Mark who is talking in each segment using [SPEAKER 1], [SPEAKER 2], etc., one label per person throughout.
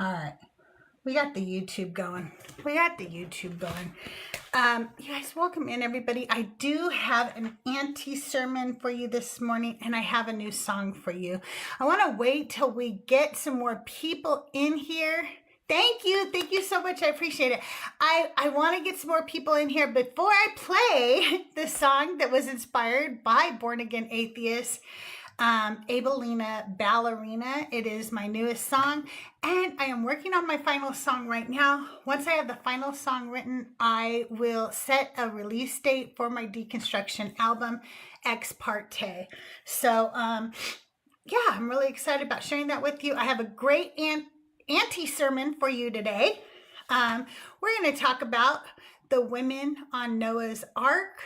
[SPEAKER 1] All right. We got the YouTube going. You guys, welcome in, everybody. I do have an Auntie sermon for you this morning, and I have a new song for you. I want to wait till we get some more people in here. Thank you so much. I appreciate it. I want to get some more people in here before I play the song that was inspired by Born Again Atheists. Abelina Ballerina. It is my newest song, and I am working on my final song right now. Once I have the final song written, I will set a release date for my Deconstruction album, Ex Parte. So, yeah, I'm really excited about sharing that with you. I have a great Auntie sermon for you today. We're going to talk about the women on Noah's Ark,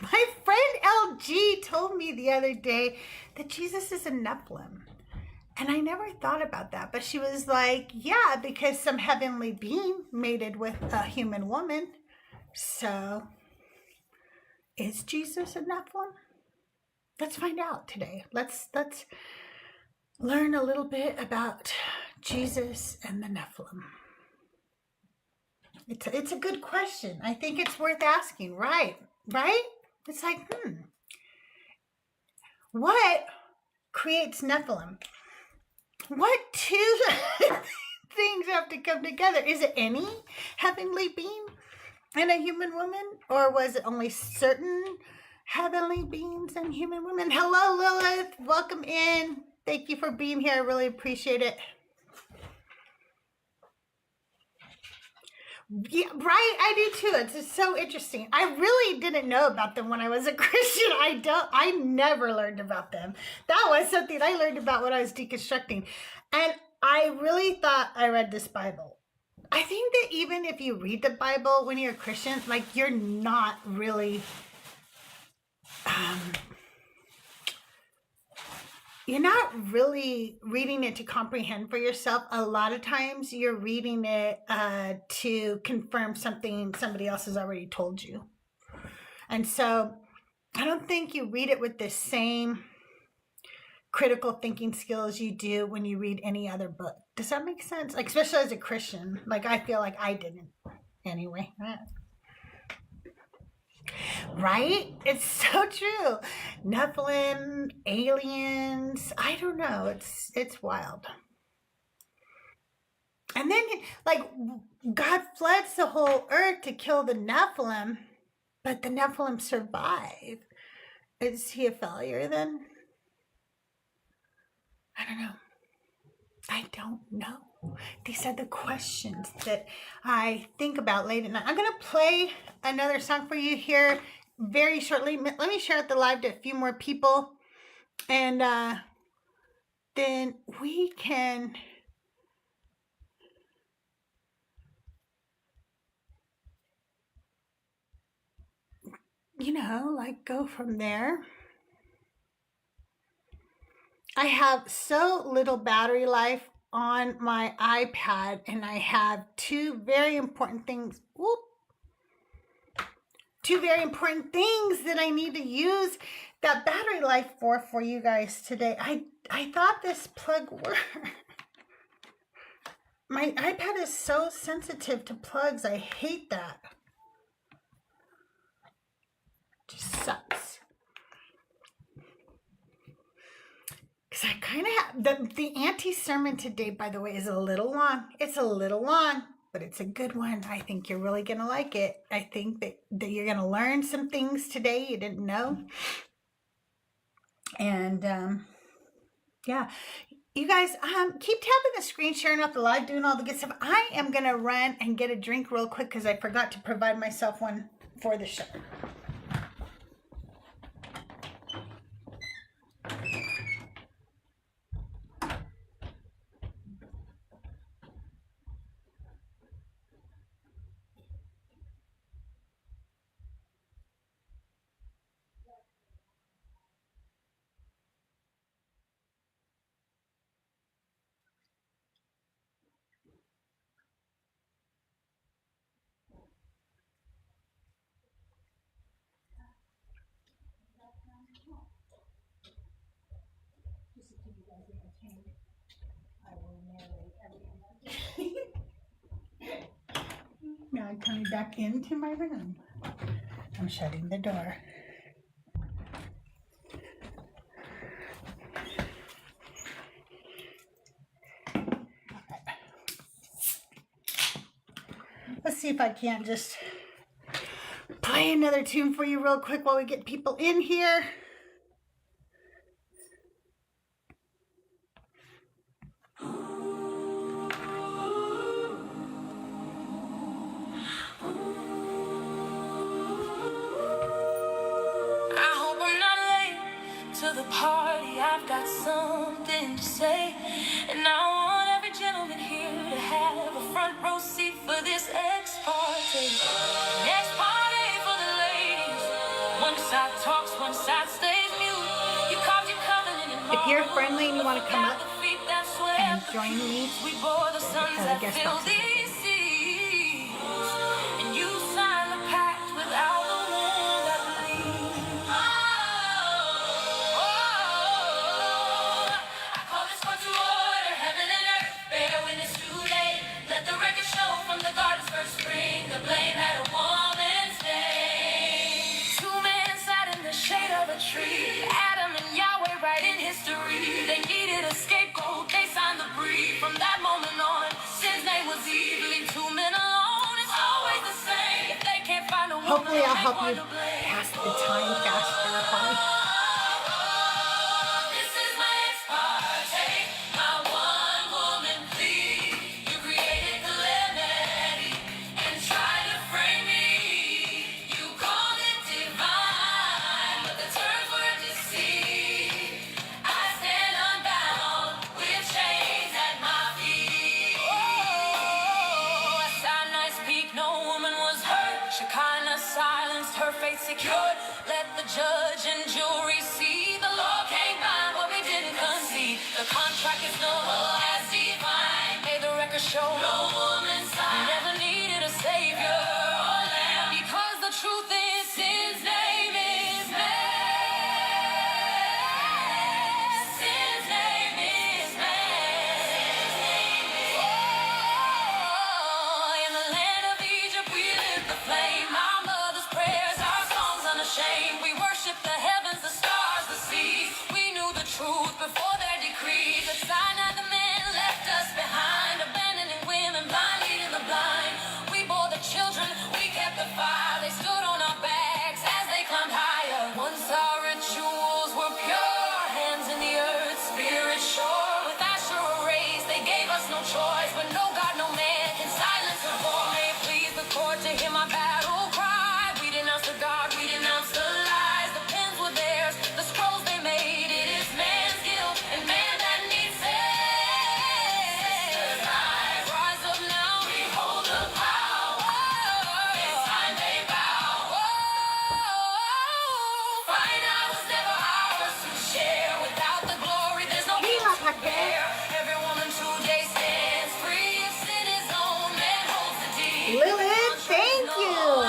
[SPEAKER 1] my friend LG told me the other day that Jesus is a Nephilim. And I never thought about that. But she was like, yeah, because some heavenly being mated with a human woman. So, is Jesus a Nephilim? Let's find out today. Let's learn a little bit about Jesus and the Nephilim. It's a good question. I think it's worth asking, right? It's like, what creates Nephilim? What two things have to come together? Is it any heavenly being and a human woman? Or was it only certain heavenly beings and human women? Hello, Lilith. Welcome in. Thank you for being here. I really appreciate it. Yeah, right. I do too. It's just so interesting. I really didn't know about them when I was a Christian. I never learned about them. That was something I learned about when I was deconstructing. And I really thought I read this Bible. I think that even if you read the Bible when you're a Christian, like, you're not really reading it to comprehend for yourself. A lot of times you're reading it to confirm something somebody else has already told you. And so I don't think you read it with the same critical thinking skills you do when you read any other book. Does that make sense? Like, especially as a Christian, like, I feel like I didn't anyway. Right? It's so true. Nephilim, aliens, I don't know. It's wild. And then, like, God floods the whole earth to kill the Nephilim, but the Nephilim survive. Is he a failure then? I don't know. These are the questions that I think about late at night. I'm going to play another song for you here very shortly. Let me share it the live to a few more people. And then we can... like, go from there. I have so little battery life on my iPad, and I have two very important things that I need to use that battery life for you guys today. I thought this plug worked. My iPad is so sensitive to plugs. I hate that. Just sucks. Because I kind of have the Auntie sermon today, by the way, is a little long. It's a little long, but it's a good one. I think you're really going to like it. I think that you're going to learn some things today you didn't know. And yeah, you guys, keep tapping the screen, sharing off the live, doing all the good stuff. I am going to run and get a drink real quick because I forgot to provide myself one for the show. Now I'm coming back into my room. I'm shutting the door. Let's see if I can't just play another tune for you real quick while we get people in here.
[SPEAKER 2] The party, I've got something to say, and I want every gentleman here to have a front row seat for this ex-party. Next party for the ladies. One side talks, one side stays mute. You carved your covenant in
[SPEAKER 1] if you're friendly and you want to come up and join me,
[SPEAKER 2] we bore the sons that fill these seas, and you sign the pact without the one that believes. Spring, the blame had a woman's name. Two men sat in the shade of a tree, Adam and Yahweh right in history. They needed a scapegoat, they signed the brief. From that moment on, sin's name was Eve. Leave two men alone, it's always the same. If they can't find a woman,
[SPEAKER 1] hopefully I'll help you pass the time faster, honey.
[SPEAKER 2] Secured, let the judge and jury see. The law can't bind what we didn't concede. The contract is noble as divine. May the record show no woman sign never needed a savior or lamb, because the truth is sin's name is man. Sin's name is man. Oh, in the land of Egypt we lit the flame. Our mother's prayers, shame. We worship the heavens, the stars, the seas. We knew the truth before their decrees. At Sinai, the men left us behind, abandoning women, blind leading the blind. We bore the children, we kept the fire. They stood on our backs as they climbed higher. Once our rituals were pure, hands in the earth, spirit sure. With Asherah raised, they gave us no choice, but no God, no man can silence her voice. May it please the court to hear my battle cry. We denounce the God, we denounce the lies. The pens were theirs, the scrolls they made. It is man's guilt and man that needs saved. Rise up now, behold the power. It's time they bow. Fight out was never ours to share. Without the glory, there's no guilt to bear. Every woman today stands free. If sin is owned, man holds the deed.
[SPEAKER 1] Lilith, thank you.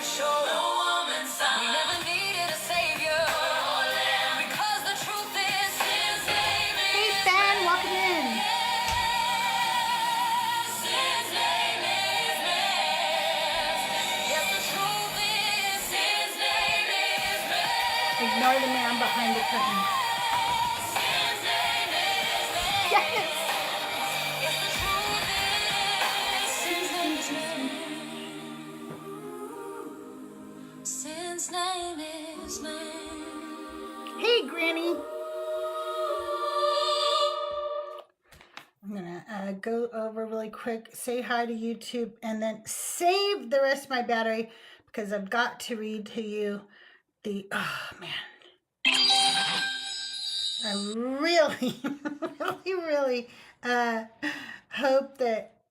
[SPEAKER 2] Show no woman sign. We never needed a savior or lamb, because the truth is sin's name is.
[SPEAKER 1] Hey Stan, welcome in.
[SPEAKER 2] Sin's name is man. Yes, the truth is sin's name is man.
[SPEAKER 1] Ignore the man behind the curtain.
[SPEAKER 2] Sin's name is man.
[SPEAKER 1] Yes.
[SPEAKER 2] Yes, the truth is sin's name is man. Sin's name is man.
[SPEAKER 1] Hey, Granny. I'm going to go over really quick, say hi to YouTube, and then save the rest of my battery because I've got to read to you the, oh, man. I really, really hope that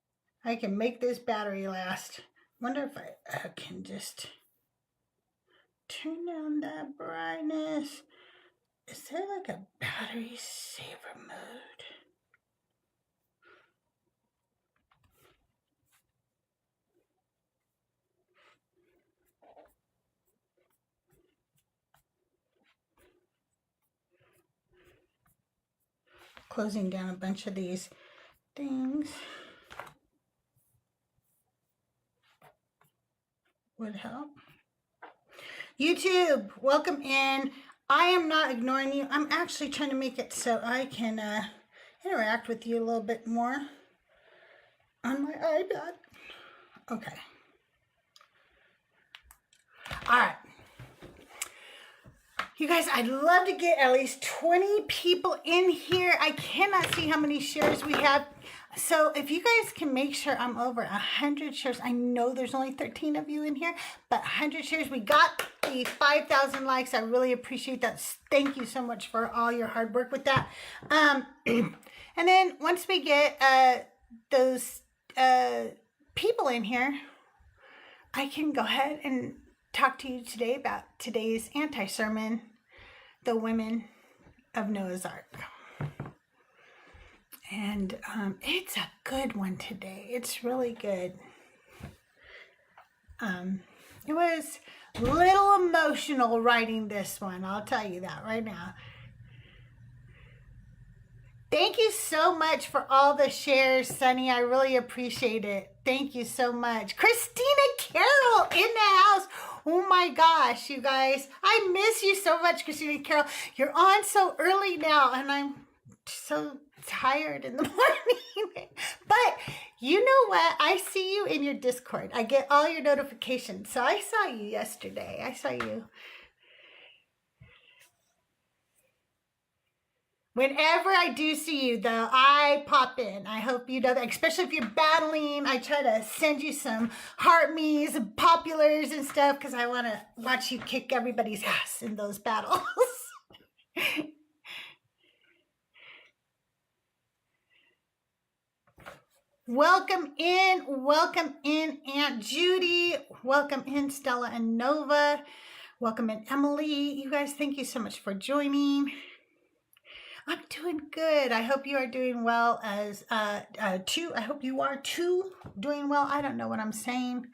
[SPEAKER 1] I can make this battery last. Wonder if I can just turn down that brightness. Is there like a battery saver mode? closing down a bunch of these things would help. YouTube, welcome in. I am not ignoring you. I'm actually trying to make it so I can interact with you a little bit more on my iPad. Okay. All right. You guys, I'd love to get at least 20 people in here. I cannot see how many shares we have. So if you guys can make sure I'm over 100 shares, I know there's only 13 of you in here, but 100 shares, we got the 5,000 likes. I really appreciate that. Thank you so much for all your hard work with that. And then once we get those people in here, I can go ahead and talk to you today about today's anti-sermon, the women of Noah's Ark. And it's a good one today. It's really good. It was a little emotional writing this one. I'll tell you that right now. Thank you so much for all the shares, Sunny. I really appreciate it. Thank you so much. Christina Carroll in the house. Oh my gosh, you guys. I miss you so much, Christina Carroll. You're on so early now, and I'm so tired in the morning. But you know what? I see you in your Discord. I get all your notifications. So I saw you yesterday. I saw you. Whenever I do see you, though, I pop in. I hope you know that, especially if you're battling. I try to send you some heart me's and populars and stuff because I want to watch you kick everybody's ass in those battles. Welcome in, Aunt Judy. Welcome in, Stella and Nova. Welcome in, Emily. You guys, thank you so much for joining. I'm doing good. I hope you are doing well as too. I hope you are too doing well. I don't know what I'm saying.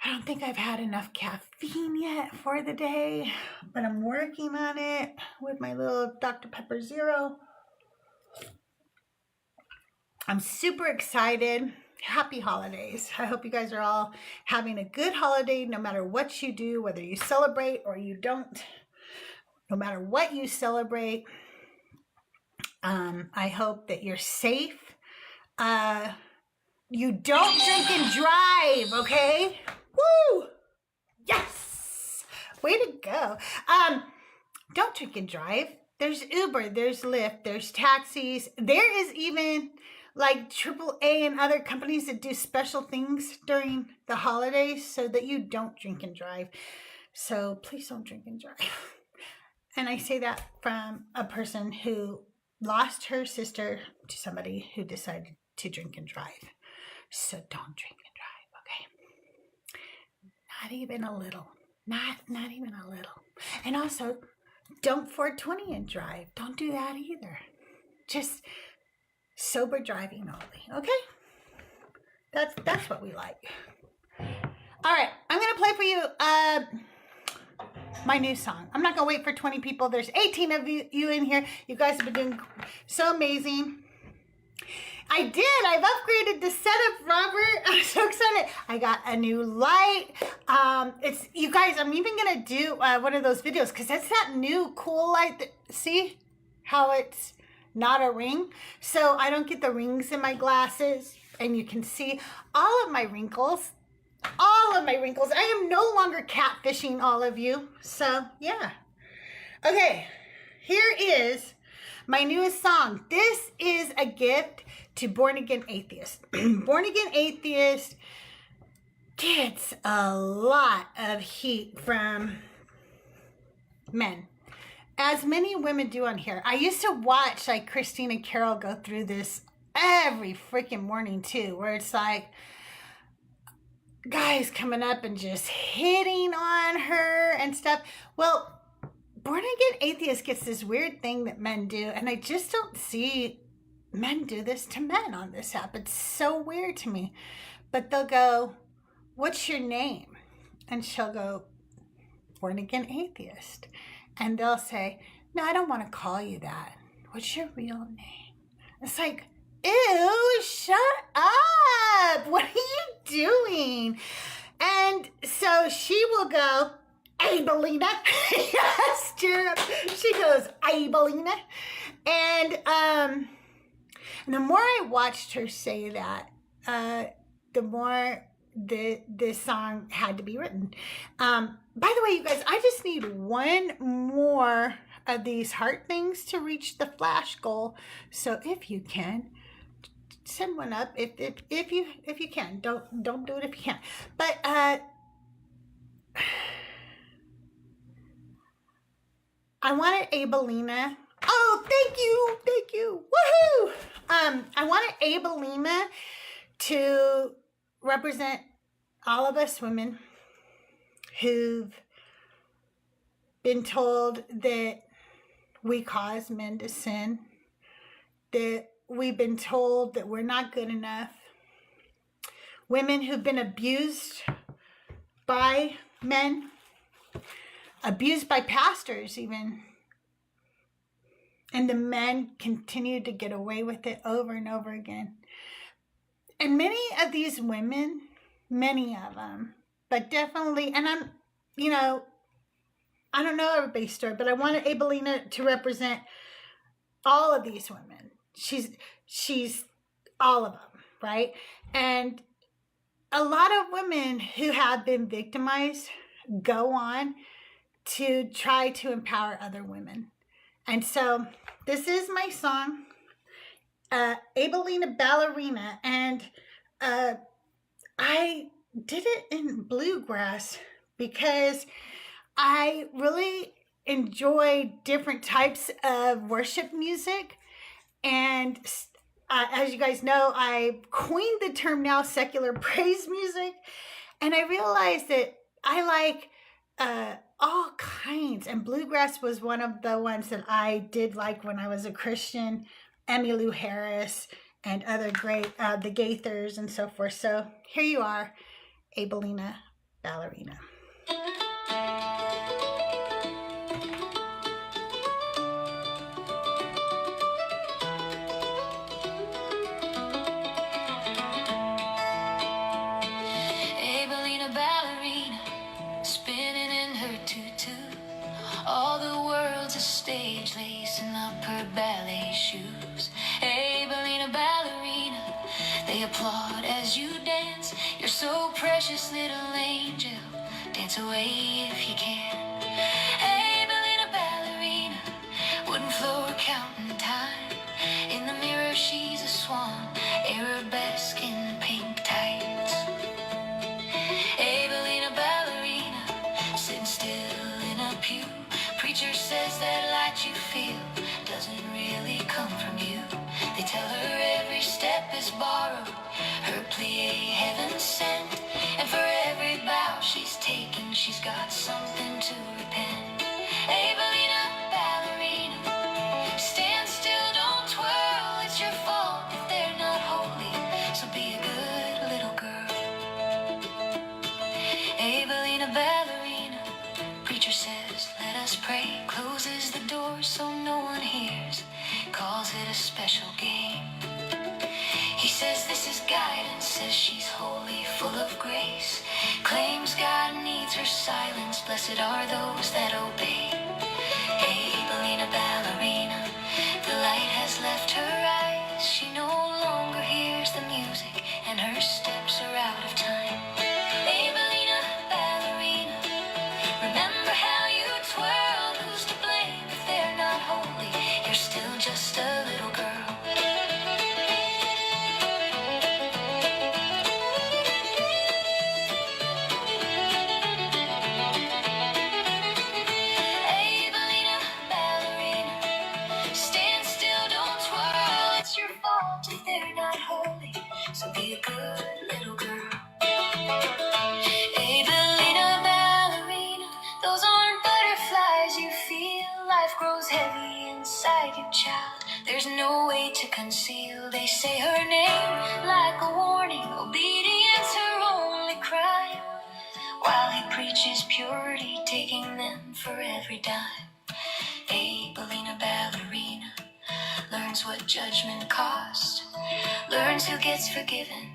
[SPEAKER 1] I don't think I've had enough caffeine yet for the day, but I'm working on it with my little Dr. Pepper Zero. I'm super excited. Happy holidays. I hope you guys are all having a good holiday no matter what you do, whether you celebrate or you don't. No matter what you celebrate. I hope that you're safe. You don't drink and drive, okay? Woo! Yes! Way to go. Don't drink and drive. There's Uber, there's Lyft, there's taxis. There is even like AAA and other companies that do special things during the holidays so that you don't drink and drive. So please don't drink and drive. And I say that from a person who lost her sister to somebody who decided to drink and drive. So don't drink and drive, okay? Not even a little. Not even a little. And also, don't 420 and drive. Don't do that either. Just sober driving only, okay? That's what we like. All right, I'm gonna play for you my new song. I'm not gonna wait for 20 people. There's 18 of you in here. You guys have been doing so amazing. I've upgraded the setup, Robert. I'm so excited. I got a new light. It's, you guys, I'm even gonna do one of those videos because it's that new cool light that, see how it's not a ring? So I don't get the rings in my glasses and you can see all of my wrinkles. I am no longer catfishing all of you. So, yeah. Okay, here is my newest song. This is a gift to Born Again Atheist. Born Again Atheist gets a lot of heat from men, as many women do on here. I used to watch like Christina Carroll go through this every freaking morning too, where it's like guys coming up and just hitting on her and stuff. Well, Born Again Atheist gets this weird thing that men do, and I just don't see men do this to men on this app. It's so weird to me. But they'll go, "What's your name?" And she'll go, "Born Again Atheist." And they'll say, "No, I don't want to call you that." what's your real name? It's like, ew, shut up. What are you doing? And so she will go, Abelina. Yes, Jared. She goes, Abelina. And the more I watched her say that, the more this song had to be written. By the way, you guys, I just need one more of these heart things to reach the flash goal. So if you can, send one up. If you can, don't do it if you can't. But I wanted Abelina. Oh, thank you, woohoo! I wanted Abelina to represent all of us women who've been told that we cause men to sin, that we've been told that we're not good enough, women who've been abused by men, abused by pastors even, and the men continue to get away with it over and over again. And many of these women, many of them, but definitely, and I'm, I don't know everybody's story, but I wanted Abelina to represent all of these women. She's all of them, right? And a lot of women who have been victimized go on to try to empower other women. And so this is my song, Abelina Ballerina, and I did it in bluegrass because I really enjoy different types of worship music. And as you guys know, I coined the term now secular praise music. And I realized that I like all kinds. And bluegrass was one of the ones that I did like when I was a Christian. Emmylou Harris and other great, the Gaithers and so forth. So here you are, Abelina Ballerina.
[SPEAKER 2] Abelina Ballerina, spinning in her tutu. All the world's a stage, lacing up her ballet shoes. Abelina Ballerina, they applaud as you dance. You're so precious, little angel. Dance away if you can. Abelina Ballerina, wooden floor counting time. In the mirror, she's a swan, arabesque in pink tights. Abelina Ballerina, sitting still in a pew. Preacher says that light you feel doesn't really come from you. They tell her every step is borrowed, her plie heaven sent. And for every bow she's taking, she's got something to repent. Abelina Ballerina, stand still, don't twirl. It's your fault if they're not holy, so be a good little girl. Abelina Ballerina, preacher says, let us pray. Closes the door so no one hears, calls it a special game. He says this is guidance, says she's holy, full of grace. Claims God needs her silence, blessed are those that obey. Abelina Ballerina, the light has left her eyes. She no longer hears the music, and her steps are out of time. Abelina Ballerina, remember how you twirled. Who's to blame if they're not holy? You're still just a little girl. Abelina Ballerina, stand still, don't twirl. It's your fault if they're not holy, so be a good little girl. Abelina Ballerina, those aren't butterflies you feel. Life grows heavy inside you, child. There's no way to conceal. They say her name like a warning. Obedience her only crime, while he preaches purity, taking them for every dime. Abelina Ballerina, learns what judgment cost, learns who gets forgiven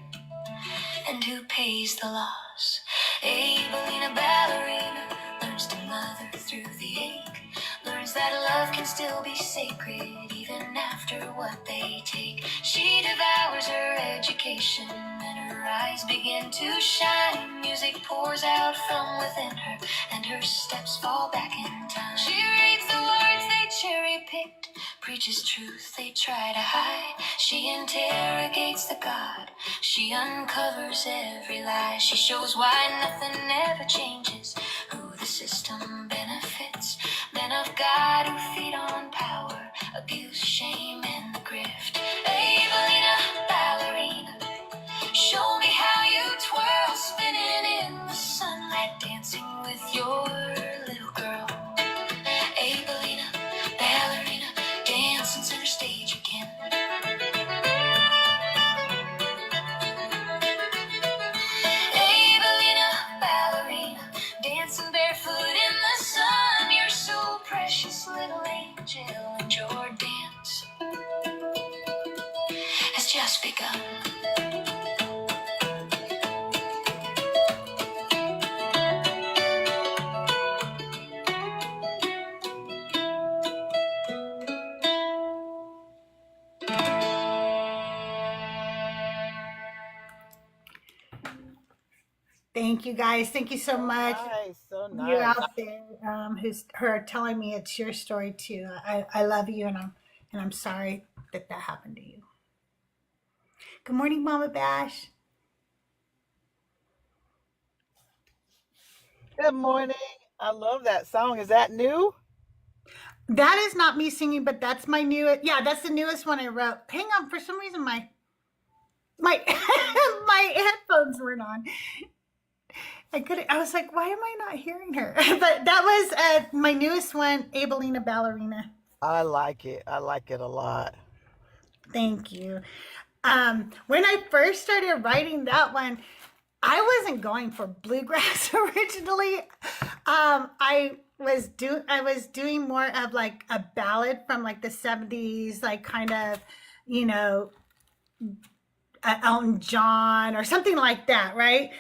[SPEAKER 2] and who pays the loss. Abelina ballerina learns to mother through the ache, learns that love can still be sacred even after what they take. She devours her education and her eyes begin to shine. Music pours out from within her and her steps fall back in time. She reads the words they cherry-picked, preaches truth they try to hide. She interrogates the God, she uncovers every lie. She shows why nothing ever changes, who the system benefits. Men of God who feed on power, abuse, shame, and the grift. Abelina ballerina, show me how you twirl, spinning in the sunlight, dancing with your little girl. Abelina ballerina, dancing center stage again. Abelina ballerina, dancing barefoot in the sun. You're so precious, little angel, and your dance has just begun.
[SPEAKER 1] Thank you guys. Thank you so much.
[SPEAKER 3] Nice, so
[SPEAKER 1] You
[SPEAKER 3] nice.
[SPEAKER 1] out there who's telling me it's your story too. I love you, and I'm sorry that happened to you. Good morning, Mama Bash.
[SPEAKER 3] Good morning. I love that song. Is that new?
[SPEAKER 1] That is not me singing, but that's my newest. Yeah, that's the newest one I wrote. Hang on, for some reason my my headphones weren't on. I was like, why am I not hearing her? But that was my newest one, Abelina ballerina.
[SPEAKER 3] I like it. I like it a lot.
[SPEAKER 1] Thank you. When I first started writing that one, I wasn't going for bluegrass originally. I was doing more of like a ballad from like the 70s, like kind of, Elton John or something like that, right?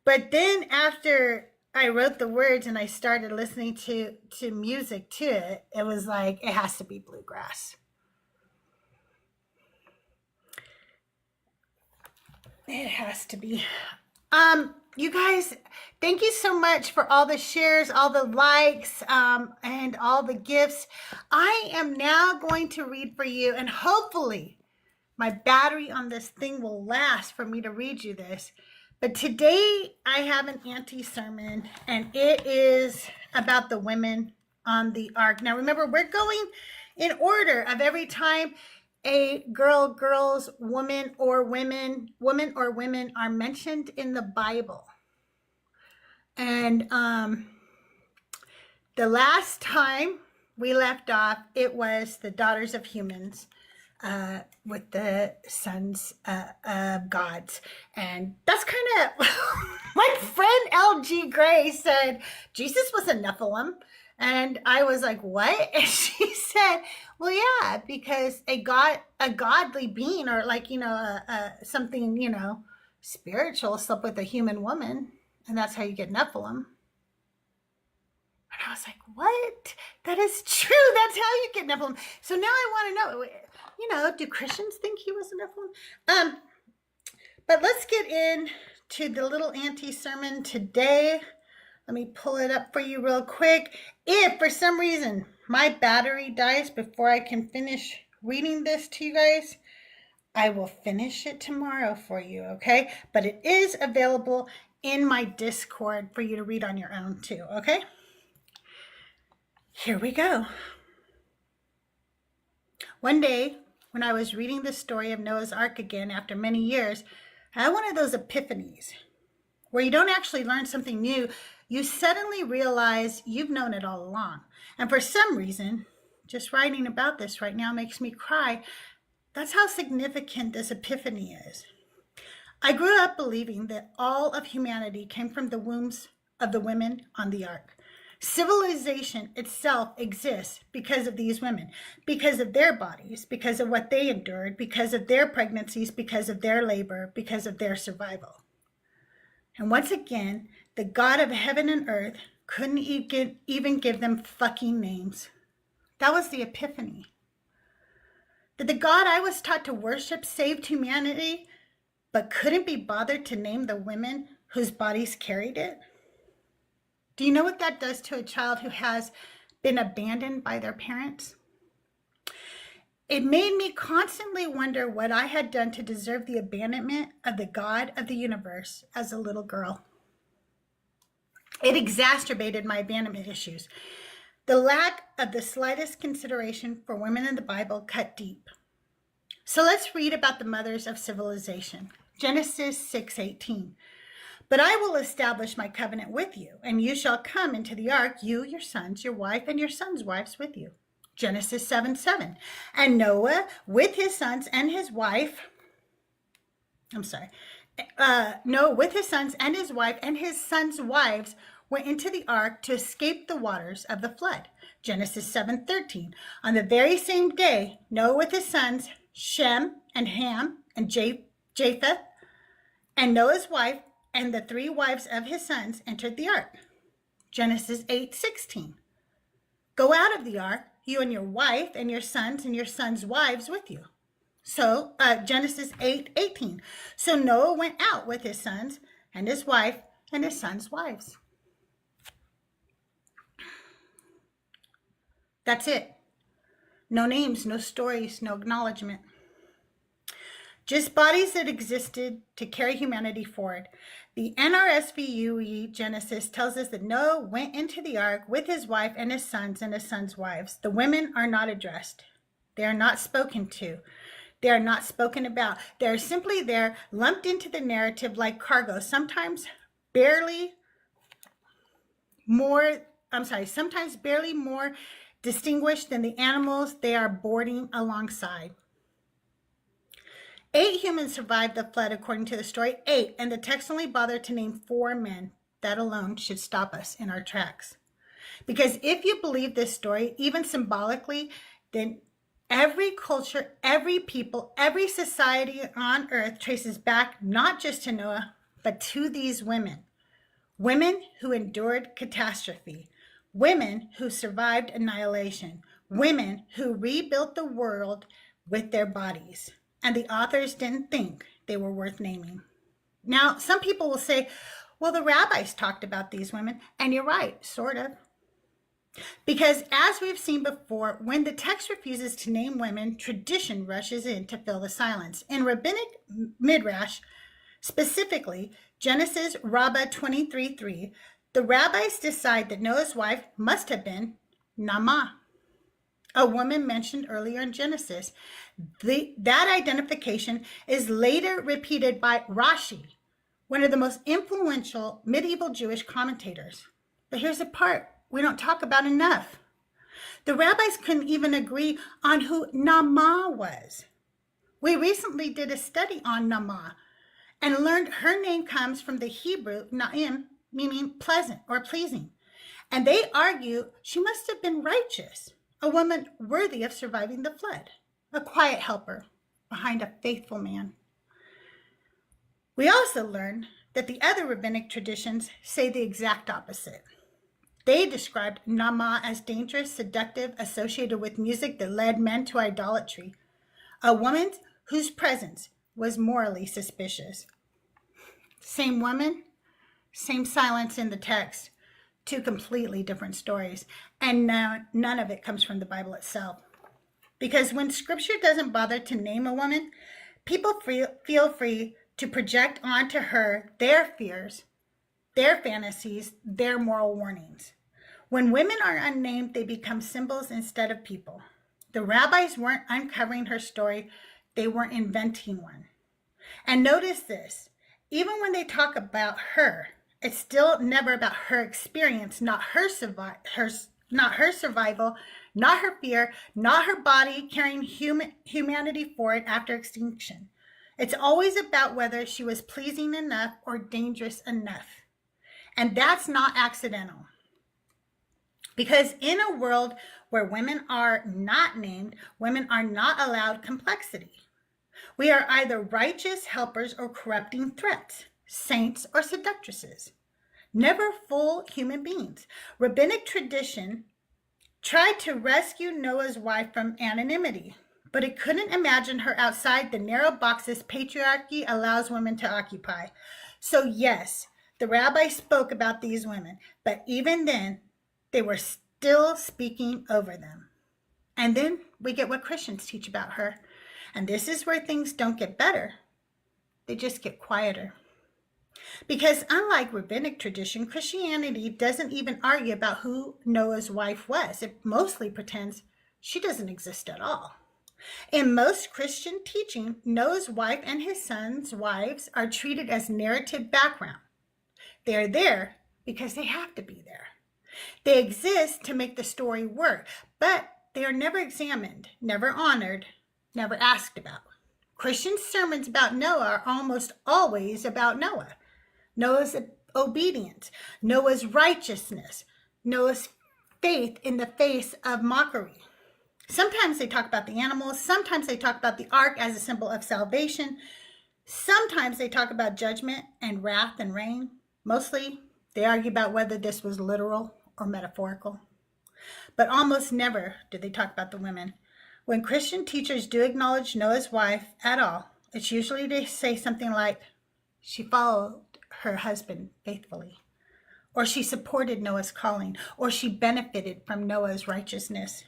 [SPEAKER 1] But then after I wrote the words and I started listening to music to it, it was like, it has to be bluegrass. It has to be. You guys, thank you so much for all the shares, all the likes, and all the gifts. I am now going to read for you, and hopefully my battery on this thing will last for me to read you this. But today I have an Auntie sermon, and it is about the women on the ark. Now remember, we're going in order of every time a girls, woman or women are mentioned in the Bible. And the last time we left off, it was the daughters of humans with the sons of gods. And that's kind of, my friend LG Gray said, Jesus was a Nephilim. And I was like, what? And she said, well, yeah, because a godly being, or like, something, spiritual, slept with a human woman. And that's how you get Nephilim. And I was like, what? That is true. That's how you get Nephilim. So now I want to know, do Christians think he was a Nephilim? But let's get into the little Auntie sermon today. Let me pull it up for you real quick. If for some reason my battery dies before I can finish reading this to you guys, I will finish it tomorrow for you, okay? But it is available in my Discord for you to read on your own too, okay? Here we go. One day, when I was reading the story of Noah's Ark again after many years, I had one of those epiphanies where you don't actually learn something new. You suddenly realize you've known it all along. And for some reason, just writing about this right now makes me cry. That's how significant this epiphany is. I grew up believing that all of humanity came from the wombs of the women on the ark. Civilization itself exists because of these women, because of their bodies, because of what they endured, because of their pregnancies, because of their labor, because of their survival. And once again, the God of heaven and earth couldn't even give them fucking names. That was the epiphany. Did the God I was taught to worship saved humanity, but couldn't be bothered to name the women whose bodies carried it? Do you know what that does to a child who has been abandoned by their parents? It made me constantly wonder what I had done to deserve the abandonment of the God of the universe as a little girl. It exacerbated my abandonment issues. The lack of the slightest consideration for women in the Bible cut deep. So let's read about the mothers of civilization. Genesis 6:18. But I will establish my covenant with you, and you shall come into the ark, you, your sons, your wife, and your sons' wives with you. Genesis 7:7. And Noah with his sons and his wife, Noah with his sons and his wife and his sons' wives went into the ark to escape the waters of the flood. Genesis 7:13. On the very same day, Noah with his sons, Shem and Ham and Japheth, and Noah's wife and the 3 wives of his sons entered the ark. Genesis 8:16. Go out of the ark, you and your wife and your sons' wives with you. So Genesis 8:18. So Noah went out with his sons and his wife and his sons' wives. That's it. No names, no stories, no acknowledgement. Just bodies that existed to carry humanity forward. The NRSV Genesis tells us that Noah went into the ark with his wife and his sons' wives. The women are not addressed. They are not spoken to. They are not spoken about. They are simply there, lumped into the narrative like cargo, sometimes barely more distinguished than the animals they are boarding alongside. 8 humans survived the flood according to the story. 8, and the text only bothered to name 4 men. That alone should stop us in our tracks. Because if you believe this story, even symbolically, then every culture, every people, every society on earth traces back not just to Noah, but to these women. Women who endured catastrophe. Women who survived annihilation. Women who rebuilt the world with their bodies. And the authors didn't think they were worth naming. Now, some people will say, well, the rabbis talked about these women. And you're right, sort of. Because as we've seen before, when the text refuses to name women, tradition rushes in to fill the silence. In Rabbinic Midrash, specifically Genesis Rabbah 23:3, the rabbis decide that Noah's wife must have been Naamah, a woman mentioned earlier in Genesis. That identification is later repeated by Rashi, one of the most influential medieval Jewish commentators. But here's the part we don't talk about enough. The rabbis couldn't even agree on who Naamah was. We recently did a study on Naamah and learned her name comes from the Hebrew Naim, meaning pleasant or pleasing. And they argue she must have been righteous, a woman worthy of surviving the flood, a quiet helper behind a faithful man. We also learned that the other rabbinic traditions say the exact opposite. They described Naamah as dangerous, seductive, associated with music that led men to idolatry, a woman whose presence was morally suspicious. Same woman, same silence in the text, 2 completely different stories, and none of it comes from the Bible itself. Because when Scripture doesn't bother to name a woman, people feel free to project onto her their fears, their fantasies, their moral warnings. When women are unnamed, they become symbols instead of people. The rabbis weren't uncovering her story, they weren't inventing one. And notice this, even when they talk about her, it's still never about her experience, not her survival, not her fear, not her body carrying humanity forward after extinction. It's always about whether she was pleasing enough or dangerous enough. And that's not accidental. Because in a world where women are not named, women are not allowed complexity. We are either righteous helpers or corrupting threats, saints or seductresses, never full human beings. Rabbinic tradition tried to rescue Noah's wife from anonymity, but it couldn't imagine her outside the narrow boxes patriarchy allows women to occupy. So yes, the rabbi spoke about these women, but even then, they were still speaking over them. And then we get what Christians teach about her. And this is where things don't get better. They just get quieter. Because unlike rabbinic tradition, Christianity doesn't even argue about who Noah's wife was. It mostly pretends she doesn't exist at all. In most Christian teaching, Noah's wife and his sons' wives are treated as narrative background. They are there because they have to be there. They exist to make the story work, but they are never examined, never honored, never asked about. Christian sermons about Noah are almost always about Noah. Noah's obedience, Noah's righteousness, Noah's faith in the face of mockery. Sometimes they talk about the animals. Sometimes they talk about the ark as a symbol of salvation. Sometimes they talk about judgment and wrath and rain. Mostly, they argue about whether this was literal or metaphorical. But almost never do they talk about the women. When Christian teachers do acknowledge Noah's wife at all, it's usually they say something like, she followed her husband faithfully, or she supported Noah's calling, or she benefited from Noah's righteousness.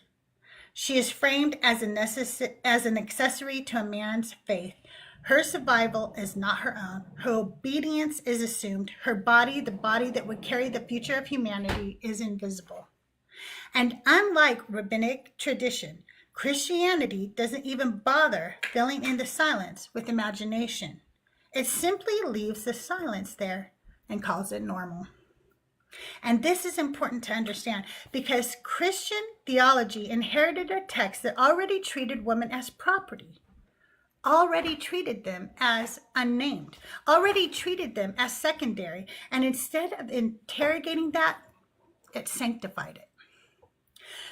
[SPEAKER 1] She is framed as an accessory to a man's faith. Her survival is not her own. Her obedience is assumed. Her body, the body that would carry the future of humanity, is invisible. And unlike rabbinic tradition, Christianity doesn't even bother filling in the silence with imagination. It simply leaves the silence there and calls it normal. And this is important to understand because Christian theology inherited a text that already treated women as property, already treated them as unnamed, already treated them as secondary, and instead of interrogating that, it sanctified it.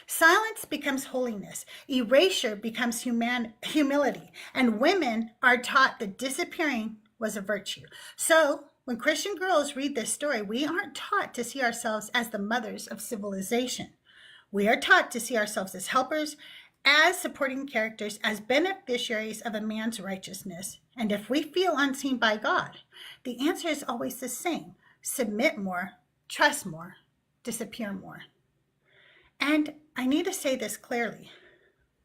[SPEAKER 1] Silence becomes holiness, erasure becomes humility, and women are taught that disappearing was a virtue. So when Christian girls read this story, we aren't taught to see ourselves as the mothers of civilization. We are taught to see ourselves as helpers, as supporting characters, as beneficiaries of a man's righteousness. And if we feel unseen by God, the answer is always the same: submit more, trust more, disappear more. And I need to say this clearly.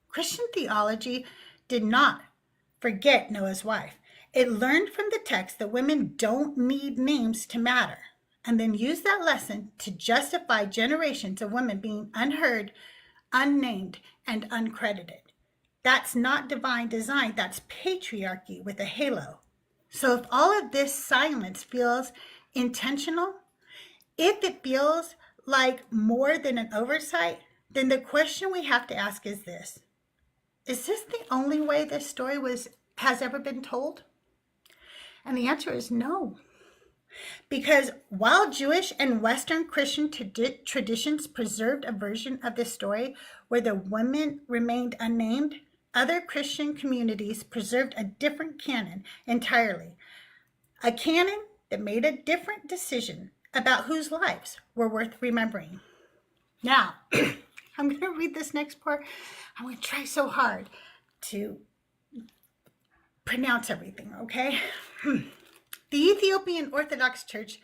[SPEAKER 1] Christian theology did not forget Noah's wife. It learned from the text that women don't need names to matter, and then used that lesson to justify generations of women being unheard, unnamed, and uncredited. That's not divine design, that's patriarchy with a halo. So if all of this silence feels intentional, if it feels like more than an oversight, then the question we have to ask is this: is this the only way this story has ever been told? And the answer is no. Because while Jewish and Western Christian traditions preserved a version of this story where the women remained unnamed, other Christian communities preserved a different canon entirely. A canon that made a different decision about whose lives were worth remembering. Now, I'm going to read this next part. I'm going to try so hard to pronounce everything, okay? The Ethiopian Orthodox Church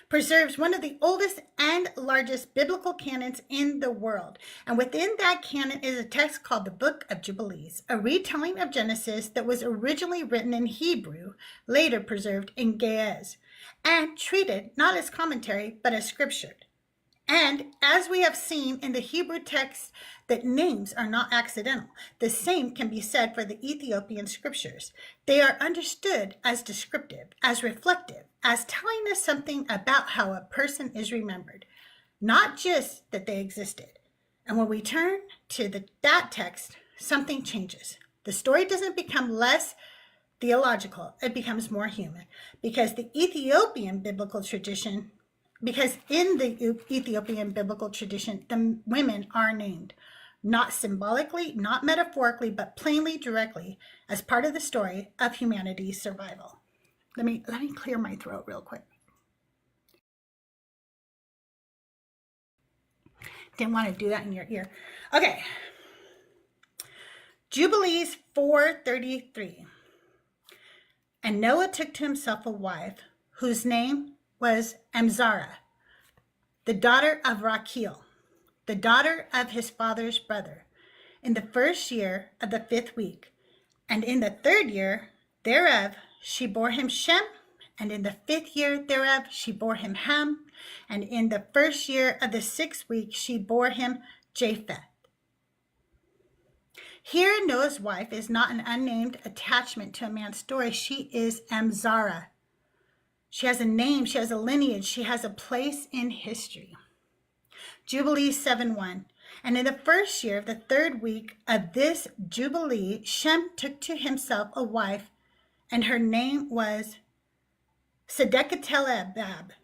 [SPEAKER 1] preserves one of the oldest and largest biblical canons in the world. And within that canon is a text called the Book of Jubilees, a retelling of Genesis that was originally written in Hebrew, later preserved in Ge'ez, and treated not as commentary, but as scripture. And as we have seen in the Hebrew text, that names are not accidental. The same can be said for the Ethiopian scriptures. They are understood as descriptive, as reflective, as telling us something about how a person is remembered, not just that they existed. And when we turn to that text, something changes. The story doesn't become less theological, it becomes more human, because the Ethiopian biblical tradition because in the Ethiopian biblical tradition, the women are named, not symbolically, not metaphorically, but plainly, directly, as part of the story of humanity's survival. Let me clear my throat real quick. Didn't want to do that in your ear. Okay. Jubilees 4:33. And Noah took to himself a wife whose name was Amzara, the daughter of Rachel, the daughter of his father's brother, in the first year of the 5th week. And in the 3rd year thereof she bore him Shem, and in the 5th year thereof she bore him Ham, and in the 1st year of the 6th week she bore him Japheth. Here, Noah's wife is not an unnamed attachment to a man's story. She is Amzara. She has a name, she has a lineage, she has a place in history. Jubilees 7:1. And in the 1st year of the 3rd week of this Jubilee, Shem took to himself a wife, and her name was Sedekatelebab. I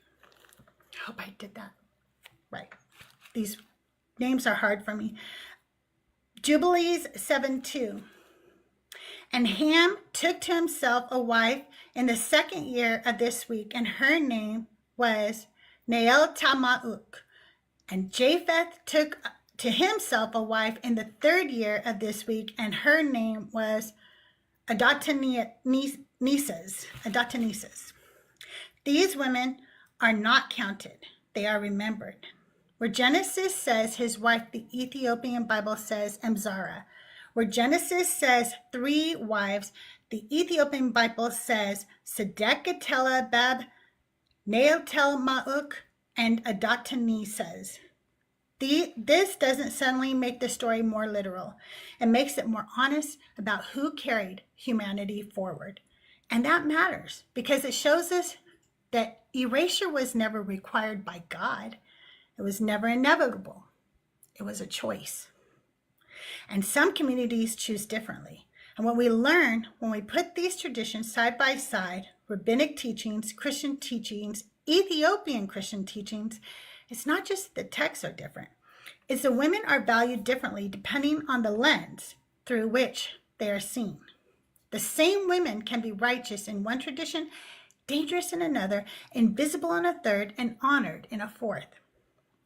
[SPEAKER 1] hope I did that right. These names are hard for me. Jubilees 7:2. And Ham took to himself a wife in the 2nd year of this week, and her name was Neeltamauk. And Japheth took to himself a wife in the 3rd year of this week, and her name was Adatonissas. These women are not counted, they are remembered. Where Genesis says his wife, the Ethiopian Bible says Amzara. Where Genesis says 3 wives, the Ethiopian Bible says Sedekatelebab, Neeltamauk, and Adatonissas. This doesn't suddenly make the story more literal. It makes it more honest about who carried humanity forward. And that matters because it shows us that erasure was never required by God. It was never inevitable. It was a choice. And some communities choose differently. And what we learn when we put these traditions side by side, rabbinic teachings, Christian teachings, Ethiopian Christian teachings, it's not just the texts are different. It's that women are valued differently depending on the lens through which they are seen. The same women can be righteous in one tradition, dangerous in another, invisible in a third, and honored in a fourth.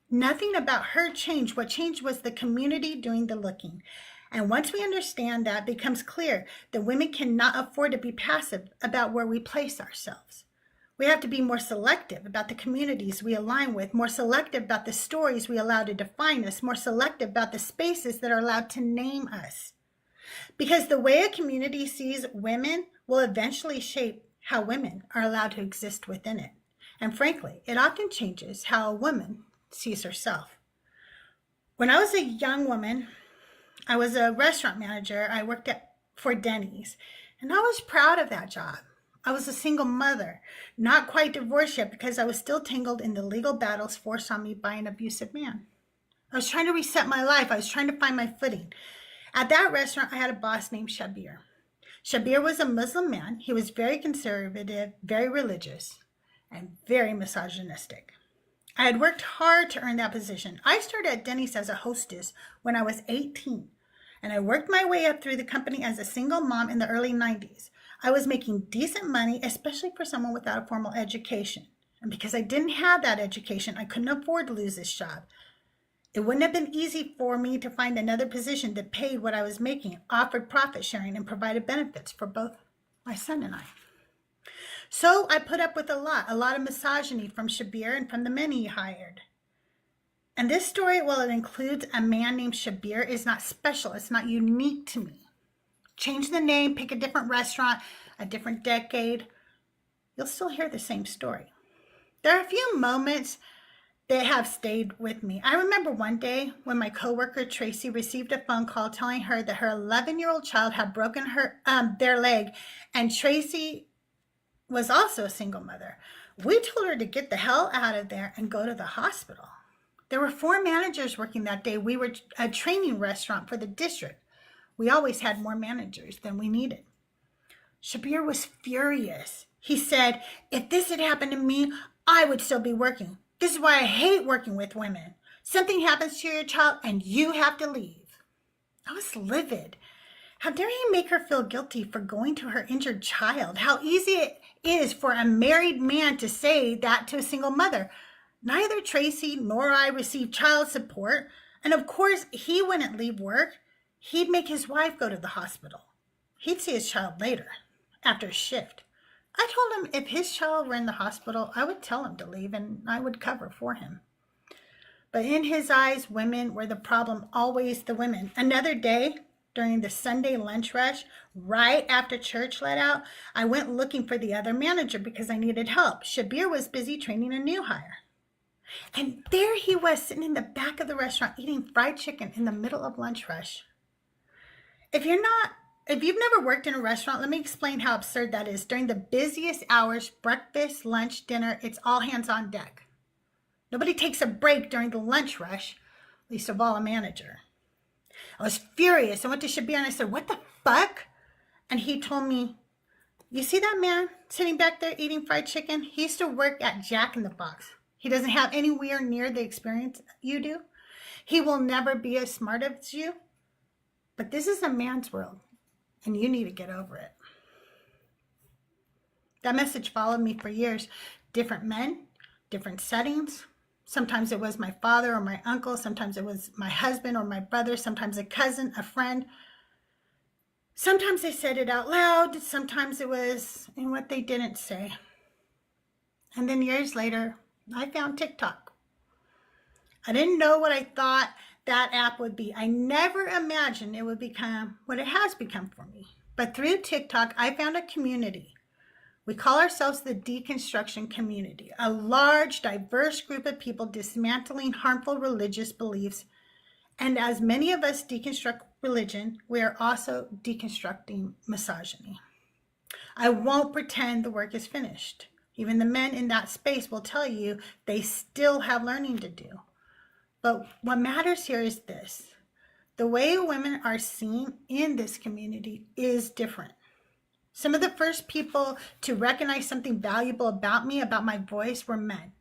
[SPEAKER 1] Nothing about her changed. What changed was the community doing the looking. And once we understand that, it becomes clear that women cannot afford to be passive about where we place ourselves. We have to be more selective about the communities we align with, more selective about the stories we allow to define us, more selective about the spaces that are allowed to name us. Because the way a community sees women will eventually shape how women are allowed to exist within it. And frankly, it often changes how a woman sees herself. When I was a young woman, I was a restaurant manager. I worked for Denny's, and I was proud of that job. I was a single mother, not quite divorced yet because I was still tangled in the legal battles forced on me by an abusive man. I was trying to reset my life. I was trying to find my footing. At that restaurant, I had a boss named Shabir. Shabir was a Muslim man. He was very conservative, very religious, and very misogynistic. I had worked hard to earn that position. I started at Denny's as a hostess when I was 18, and I worked my way up through the company as a single mom in the early 90s. I was making decent money, especially for someone without a formal education. And because I didn't have that education, I couldn't afford to lose this job. It wouldn't have been easy for me to find another position that paid what I was making, offered profit sharing, and provided benefits for both my son and I. So I put up with a lot of misogyny from Shabir and from the men he hired. And this story, while it includes a man named Shabir, is not special. It's not unique to me. Change the name, pick a different restaurant, a different decade, you'll still hear the same story. There are a few moments that have stayed with me. I remember one day when my coworker Tracy received a phone call telling her that her 11-year-old child had broken their leg, and Tracy was also a single mother. We told her to get the hell out of there and go to the hospital. There were 4 managers working that day. We were a training restaurant for the district. We always had more managers than we needed. Shabir was furious. He said, if this had happened to me, I would still be working. This is why I hate working with women. Something happens to your child and you have to leave. I was livid. How dare he make her feel guilty for going to her injured child? How easy it is for a married man to say that to a single mother. Neither Tracy nor I received child support, and of course he wouldn't leave work. He'd make his wife go to the hospital. He'd see his child later, after his shift. I told him if his child were in the hospital, I would tell him to leave and I would cover for him. But in his eyes, women were the problem, always the women. Another day, during the Sunday lunch rush, right after church let out, I went looking for the other manager because I needed help. Shabir was busy training a new hire. And there he was sitting in the back of the restaurant eating fried chicken in the middle of lunch rush. If you've never worked in a restaurant, let me explain how absurd that is. During the busiest hours, breakfast, lunch, dinner, it's all hands on deck. Nobody takes a break during the lunch rush, least of all a manager. I was furious. I went to Shabir and I said, "What the fuck?" And he told me, "You see that man sitting back there eating fried chicken? He used to work at Jack in the Box. He doesn't have anywhere near the experience you do. He will never be as smart as you. But this is a man's world, and you need to get over it." That message followed me for years. Different men, different settings. Sometimes it was my father or my uncle. Sometimes it was my husband or my brother. Sometimes a cousin, a friend. Sometimes they said it out loud. Sometimes it was in what they didn't say. And then years later, I found TikTok. I didn't know what I thought that app would be. I never imagined it would become what it has become for me. But through TikTok, I found a community. We call ourselves the Deconstruction community, a large, diverse group of people dismantling harmful religious beliefs. And as many of us deconstruct religion, we are also deconstructing misogyny. I won't pretend the work is finished. Even the men in that space will tell you they still have learning to do. But what matters here is this. The way women are seen in this community is different. Some of the first people to recognize something valuable about me, about my voice, were men.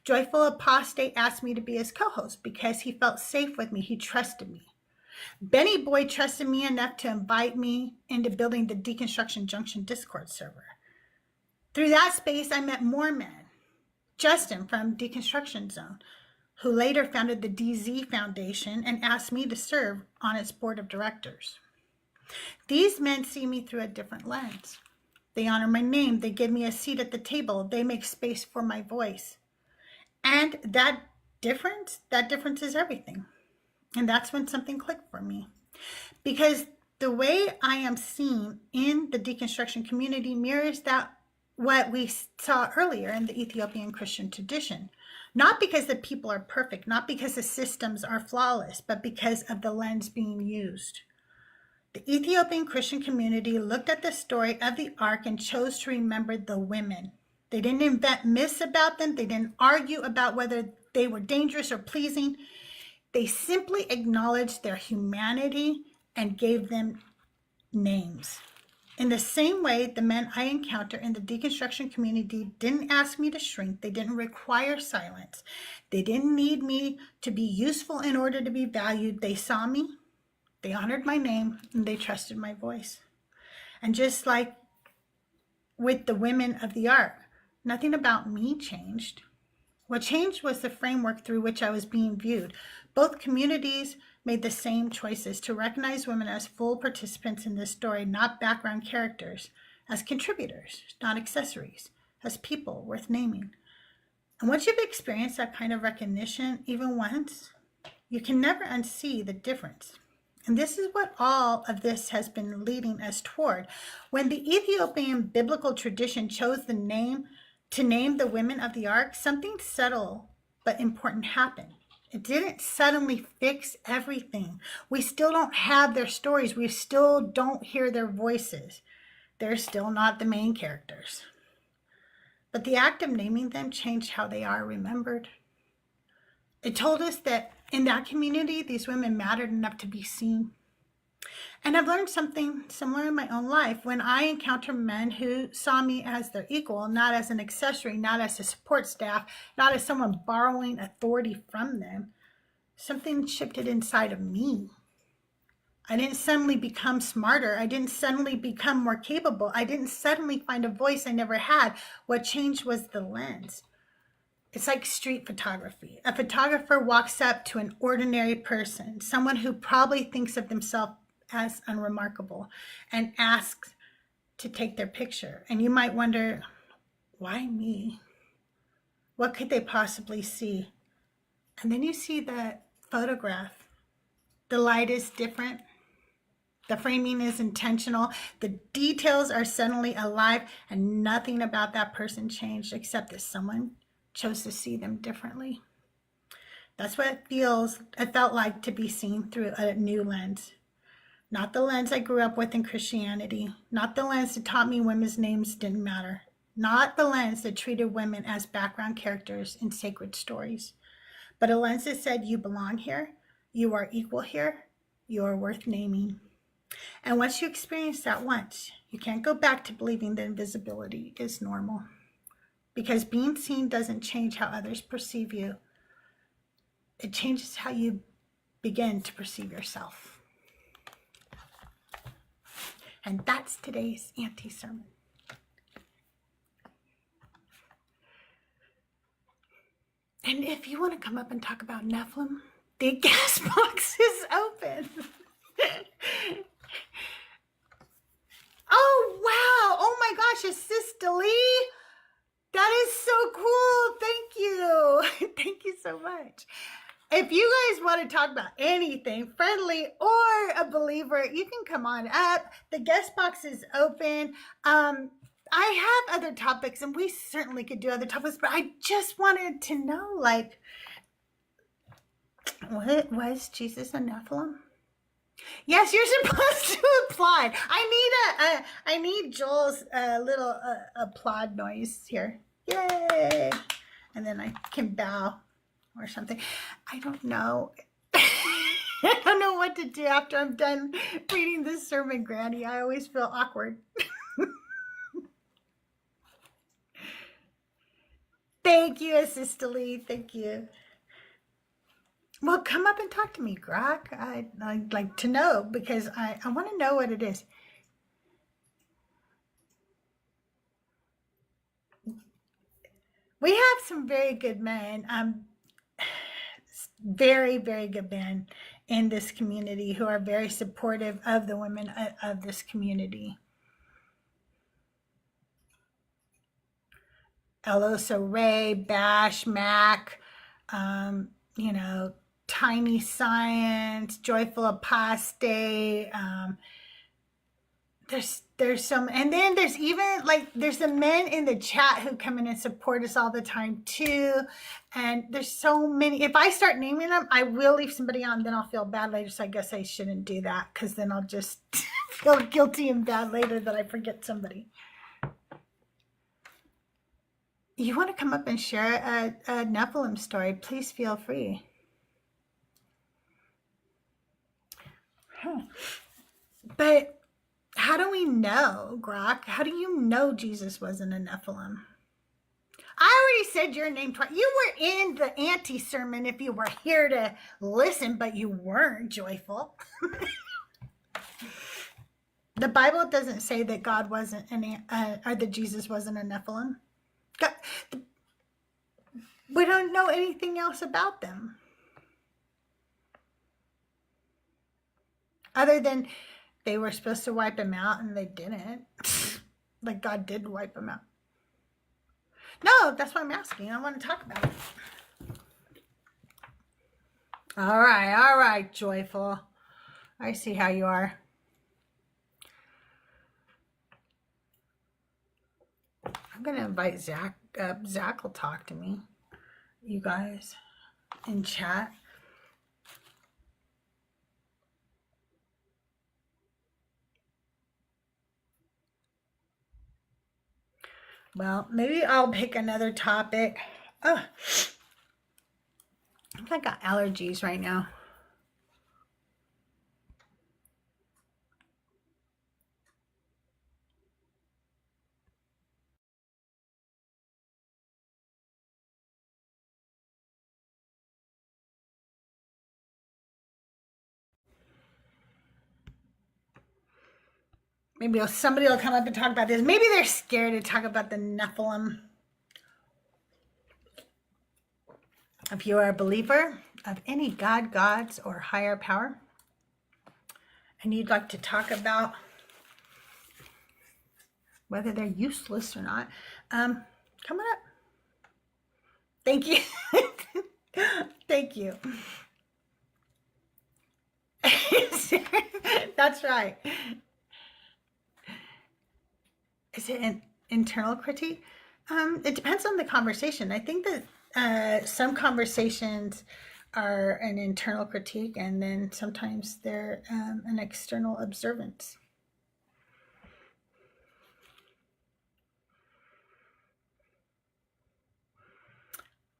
[SPEAKER 1] Joyful Apostate asked me to be his co-host because he felt safe with me. He trusted me. Benny Boy trusted me enough to invite me into building the Deconstruction Junction Discord server. Through that space, I met more men. Justin from Deconstruction Zone, who later founded the DZ Foundation and asked me to serve on its board of directors. These men see me through a different lens. They honor my name. They give me a seat at the table. They make space for my voice. And that difference is everything. And that's when something clicked for me. Because the way I am seen in the deconstruction community mirrors what we saw earlier in the Ethiopian Christian tradition. Not because the people are perfect, not because the systems are flawless, but because of the lens being used. The Ethiopian Christian community looked at the story of the ark and chose to remember the women. They didn't invent myths about them. They didn't argue about whether they were dangerous or pleasing. They simply acknowledged their humanity and gave them names. In the same way, the men I encounter in the deconstruction community didn't ask me to shrink. They didn't require silence. They didn't need me to be useful in order to be valued. They saw me, they honored my name, and they trusted my voice. And just like with the women of the ark, nothing about me changed. What changed was the framework through which I was being viewed. Both communities made the same choices to recognize women as full participants in this story, not background characters, as contributors, not accessories, as people worth naming. And once you've experienced that kind of recognition, even once, you can never unsee the difference. And this is what all of this has been leading us toward. When the Ethiopian biblical tradition chose to name the women of the ark, something subtle but important happened. It didn't suddenly fix everything. We still don't have their stories. We still don't hear their voices. They're still not the main characters. But the act of naming them changed how they are remembered. It told us that in that community, these women mattered enough to be seen. And I've learned something similar in my own life. When I encounter men who saw me as their equal, not as an accessory, not as a support staff, not as someone borrowing authority from them, something shifted inside of me. I didn't suddenly become smarter. I didn't suddenly become more capable. I didn't suddenly find a voice I never had. What changed was the lens. It's like street photography. A photographer walks up to an ordinary person, someone who probably thinks of themselves as unremarkable, and asks to take their picture. And you might wonder, why me? What could they possibly see? And then you see the photograph. The light is different. The framing is intentional. The details are suddenly alive, and nothing about that person changed except that someone chose to see them differently. That's what it felt like to be seen through a new lens. Not the lens I grew up with in Christianity. Not the lens that taught me women's names didn't matter. Not the lens that treated women as background characters in sacred stories. But a lens that said, you belong here, you are equal here, you are worth naming. And once you experience that once, you can't go back to believing that invisibility is normal. Because being seen doesn't change how others perceive you. It changes how you begin to perceive yourself. And that's today's Auntie Sermon. And if you want to come up and talk about Nephilim, the gas box is open. Oh, wow. Oh, my gosh. Is Sister Lee? That is so cool. Thank you. Thank you so much. If you guys want to talk about anything, friendly or a believer, you can come on up. The guest box is open. I have other topics, and we certainly could do other topics, but I just wanted to know, like, what was Jesus a Nephilim? Yes, you're supposed to applaud. I need Joel's little applaud noise here. Yay! And then I can bow or something. I don't know. I don't know what to do after I'm done reading this sermon, Granny. I always feel awkward. Thank you, Sister Lee. Thank you. Well, come up and talk to me, Grok. I'd like to know, because I want to know what it is. We have some very good men, very, very good men in this community who are very supportive of the women of this community. Elosa Ray, Bash, Mac, Tiny Science, Joyful Apostate. There's some, and then there's even there's the men in the chat who come in and support us all the time too. And there's so many. If I start naming them, I will leave somebody out, and then I'll feel bad later. So I guess I shouldn't do that, because then I'll just feel guilty and bad later that I forget somebody. You want to come up and share a Nephilim story, please feel free. But how do we know, Grok? How do you know Jesus wasn't a Nephilim? I already said your name twice. You were in the Auntie Sermon if you were here to listen, but you weren't, Joyful. The Bible doesn't say that God wasn't or that Jesus wasn't a Nephilim. We don't know anything else about them, other than they were supposed to wipe him out and they didn't. Like, God did wipe him out. No, that's why I'm asking. I want to talk about it. All right, Joyful. I see how you are. I'm going to invite Zach up. Zach will talk to me, you guys, in chat. Well, maybe I'll pick another topic. Oh, I got allergies right now. Maybe somebody will come up and talk about this. Maybe they're scared to talk about the Nephilim. If you are a believer of any god, gods, or higher power, and you'd like to talk about whether they're useless or not, come on up. Thank you. Thank you. That's right. Is it an internal critique? It depends on the conversation. I think that some conversations are an internal critique, and then sometimes they're an external observance.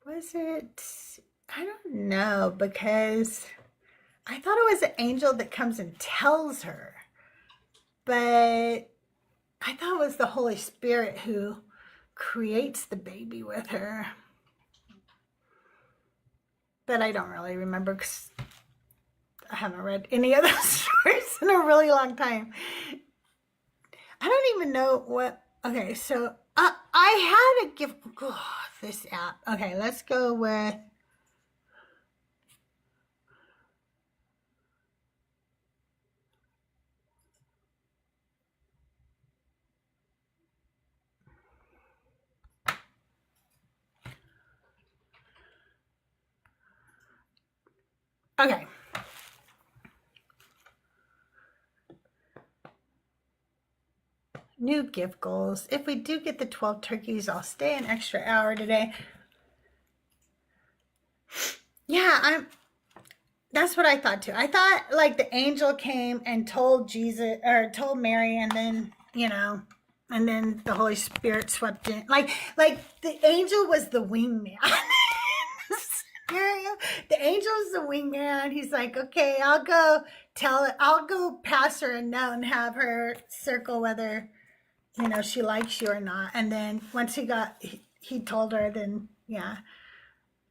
[SPEAKER 1] Was it? I don't know, because I thought it was an angel that comes and tells her, but I thought it was the Holy Spirit who creates the baby with her. But I don't really remember because I haven't read any of those stories in a really long time. I don't even know what. Okay, so I had to give this app. Okay, let's go with. Okay. New gift goals. If we do get the 12 turkeys, I'll stay an extra hour today. Yeah, that's what I thought too. I thought like the angel came and told Jesus or told Mary, and then, and then the Holy Spirit swept in. Like the angel was the wingman. The angel is the wingman. He's like, okay, I'll go pass her a note and have her circle whether, she likes you or not. And then once he told her, then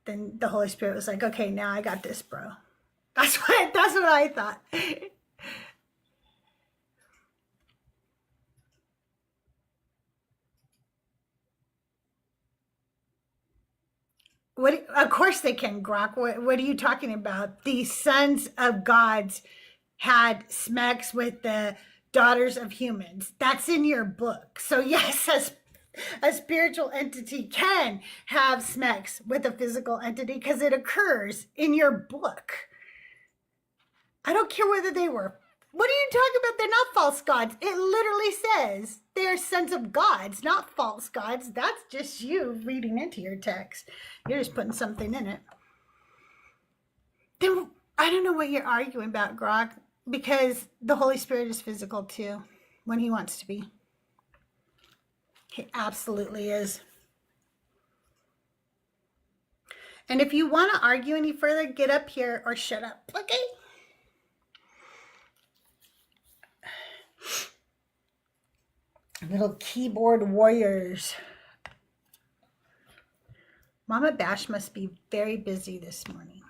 [SPEAKER 1] then the Holy Spirit was like, okay, now I got this, bro. That's what I thought. What? Of course they can, Grok. What are you talking about? The sons of gods had smacks with the daughters of humans. That's in your book. So yes, a spiritual entity can have smacks with a physical entity because it occurs in your book. I don't care whether they were. What are you talking about? They're not false gods. It literally says they're sons of gods, not false gods. That's just you reading into your text. You're just putting something in it. Then I don't know what you're arguing about, Grok, because the Holy Spirit is physical too when he wants to be. He absolutely is. And if you want to argue any further, get up here or shut up, okay? Little keyboard warriors. Mama Bash must be very busy this morning.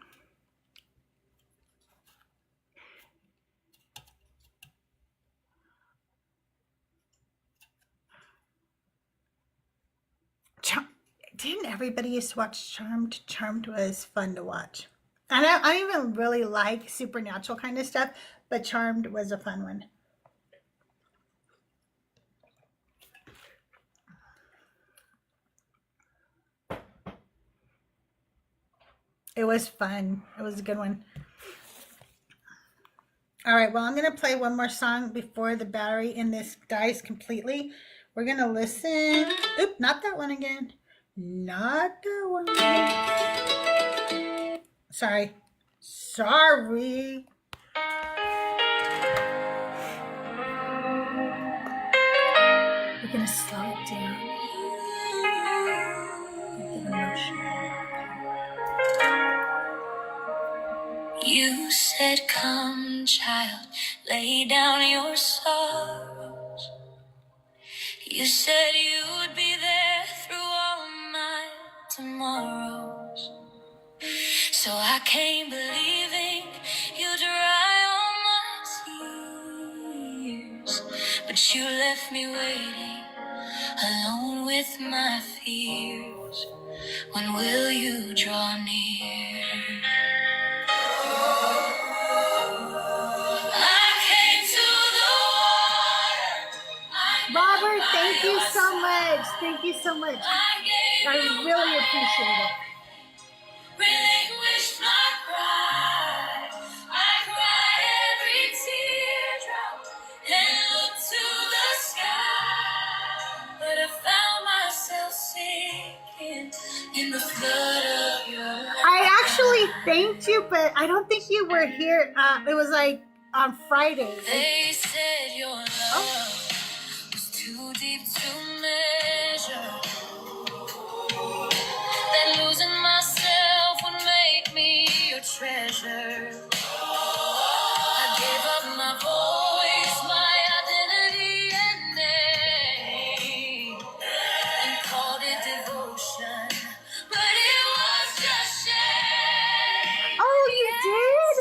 [SPEAKER 1] Didn't everybody used to watch Charmed? Charmed was fun to watch. And I don't even really like supernatural kind of stuff, but Charmed was a fun one. It was fun. It was a good one. All right, well, I'm going to play one more song before the battery in this dies completely. We're going to listen. Oop, not that one again. Not that one again. Sorry. We're going to slow it down. With the emotion.
[SPEAKER 2] You said, come, child, lay down your sorrows. You said you would be there through all my tomorrows. So I came believing you'd dry all my tears. but you left me waiting, alone with my fears. When will you draw near? I came to the water.
[SPEAKER 1] Robert, thank you so much. Thank you so much. I really appreciate it.
[SPEAKER 2] Relinquished my pride. I cried every teardrop and looked to the sky, but I found myself sinking in the flood of your light.
[SPEAKER 1] I actually thanked you, but I don't think you were here. It was like on Friday.
[SPEAKER 2] They said your love was too deep to measure, that losing myself would make me your treasure. I gave up my voice, my identity and name, and called it devotion, but it was just shame.
[SPEAKER 1] Oh, you did?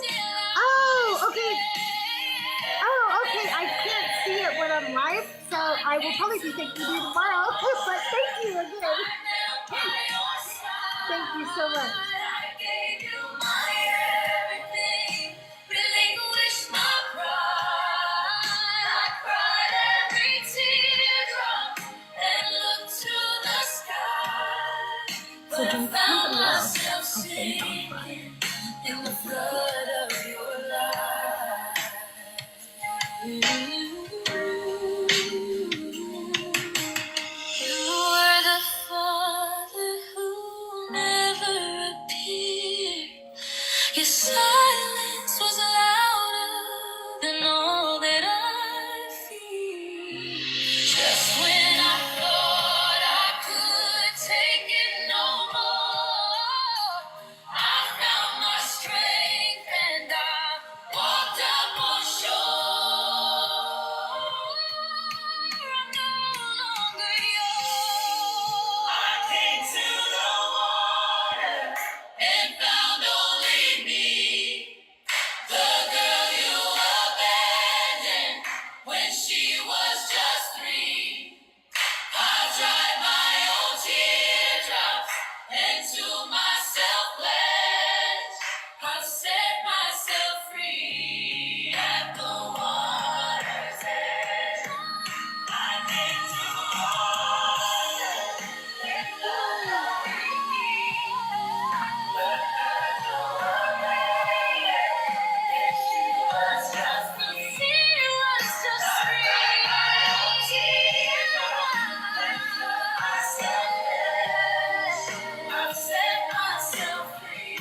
[SPEAKER 1] Oh, okay. Oh, okay. I can't see it when I'm live, so I will probably be thanking you tomorrow. But thank you again. Thank you so much.
[SPEAKER 2] I gave you my everything, relinquished my pride. I cried every teardrop and looked to the sky,
[SPEAKER 1] So
[SPEAKER 2] but I
[SPEAKER 1] do
[SPEAKER 2] found
[SPEAKER 1] somebody else.
[SPEAKER 2] myself
[SPEAKER 1] Okay,
[SPEAKER 2] sinking in the flood of your light. You were the Father who never appeared. Your silence was louder than all that I feared. Just when I thought I could take it no more, I found my strength and I walked up on shore. I'm no longer yours. I came to the water and found only me, the girl you abandoned when she was just 3. I dried my own teardrops and to myself pledged, I've set myself free at the water's edge. I came to the water and found only me, the girl you abandoned when she was just 3. She was just 3. I've set myself free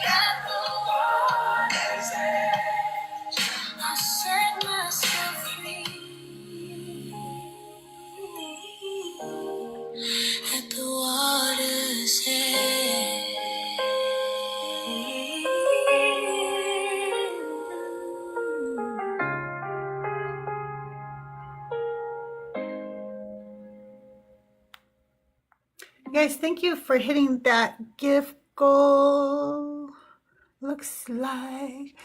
[SPEAKER 2] at the water's edge. I set myself free at the water's edge.
[SPEAKER 1] Guys, thank you for hitting that gift goal. Looks like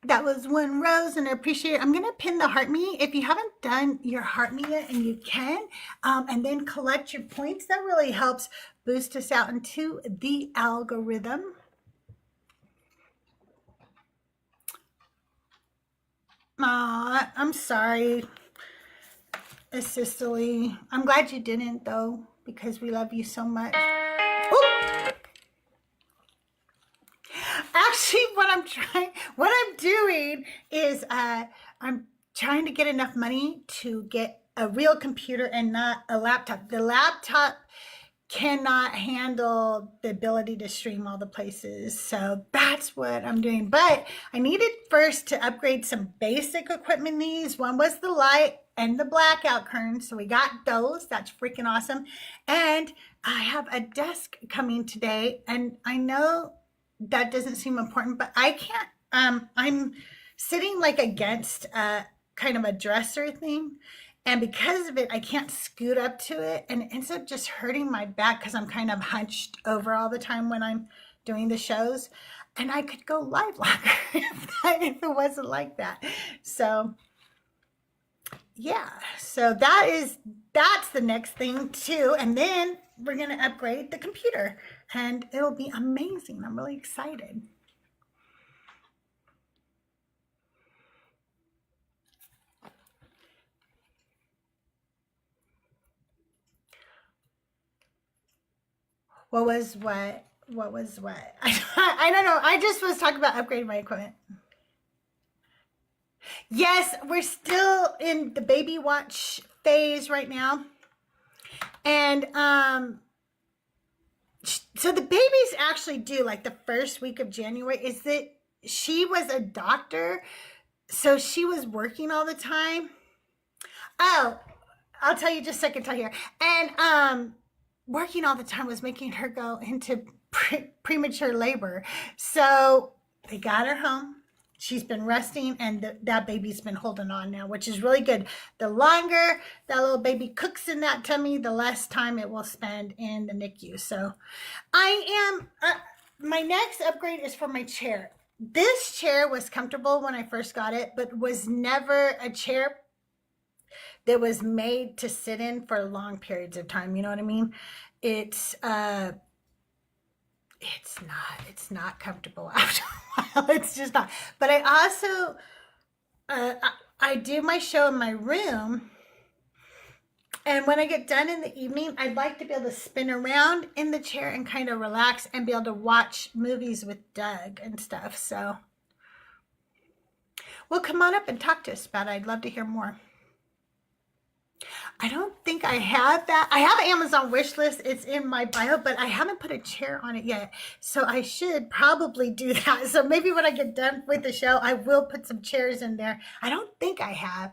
[SPEAKER 1] that was one rose, and I appreciate it. I'm going to pin the heart me. If you haven't done your heart me yet, and you can, and then collect your points, that really helps boost us out into the algorithm. Aw, I'm sorry, Cicely. I'm glad you didn't, though, because we love you so much. Ooh. Actually, what I'm doing is I'm trying to get enough money to get a real computer and not a laptop. The laptop cannot handle the ability to stream all the places. So that's what I'm doing. But I needed first to upgrade some basic equipment needs. One was the light and the blackout curtains. So we got those. That's freaking awesome. And I have a desk coming today. And I know that doesn't seem important, but I can't, I'm sitting like against kind of a dresser thing. And because of it, I can't scoot up to it. And it ends up just hurting my back because I'm kind of hunched over all the time when I'm doing the shows. And I could go live longer if it wasn't like that. So yeah, so that's the next thing too. And then we're going to upgrade the computer and it'll be amazing. I'm really excited. What was what? What was what? I don't know. I just was talking about upgrading my equipment. Yes, we're still in the baby watch phase right now. And so the babies actually do, like the first week of January, is that she was a doctor, so she was working all the time. Oh, I'll tell you just a second till here. And working all the time was making her go into premature labor. So they got her home. She's been resting, and that baby's been holding on now, which is really good. The longer that little baby cooks in that tummy, the less time it will spend in the NICU. So I am, my next upgrade is for my chair. This chair was comfortable when I first got it, but was never a chair that was made to sit in for long periods of time. You know what I mean? It's not comfortable after a while. It's just not. But I also, I do my show in my room. And when I get done in the evening, I'd like to be able to spin around in the chair and kind of relax and be able to watch movies with Doug and stuff. So, well, come on up and talk to us about it. I'd love to hear more. I don't think I have that. I have an Amazon wish list. It's in my bio, but I haven't put a chair on it yet. So I should probably do that. So maybe when I get done with the show, I will put some chairs in there. I don't think I have.